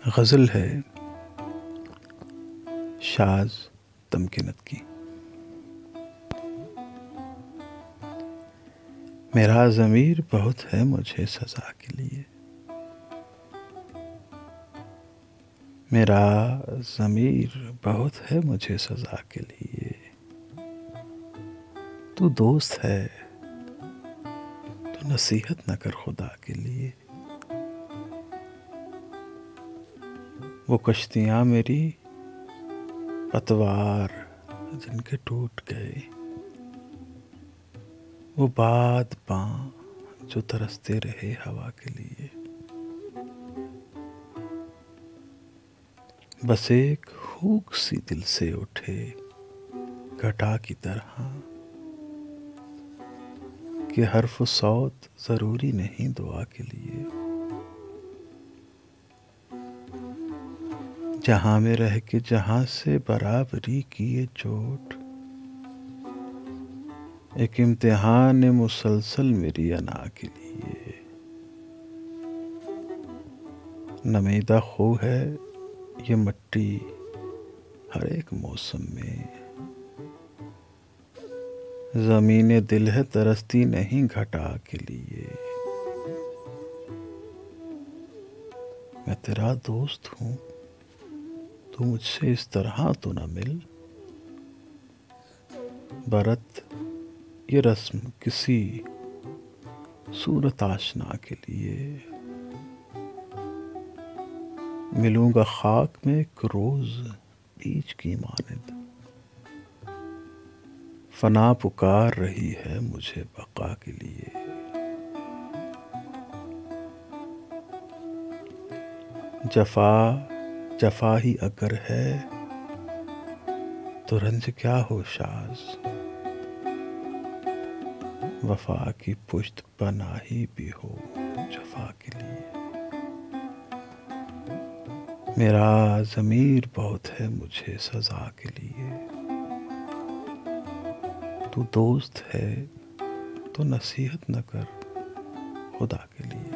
गज़ल है शाज़ तमकिनत की। मेरा ज़मीर बहुत है मुझे सज़ा के लिए, मेरा ज़मीर बहुत है मुझे सज़ा के लिए। तू दोस्त है तो नसीहत न कर खुदा के लिए। वो कश्तियाँ मेरी पतवार जिनके टूट गए, वो बात बाँ जो तरसते रहे हवा के लिए। बस एक हुक सी दिल से उठे घटा की तरह, कि हर्फ सौत ज़रूरी नहीं दुआ के लिए। जहाँ में रह के जहाँ से बराबरी की ये चोट, एक इम्तिहान मुसलसल मेरी अना के लिए। नमीदा खो है ये मट्टी हर एक मौसम में, ज़मीने दिल है तरसती नहीं घटा के लिए। मैं तेरा दोस्त हूँ, तू मुझसे इस तरह तो न मिल। बरत ये रस्म किसी सूरत आशना के लिए। मिलूंगा खाक में एक रोज़ बीज की मानिंद, फना पुकार रही है मुझे बका के लिए। जफा जफा ही अगर है तो रंज क्या हो शाज़, वफा की पुश्त पनाही भी हो जफा के लिए। मेरा ज़मीर बहुत है मुझे सज़ा के लिए, तू दोस्त है तो नसीहत न कर खुदा के लिए।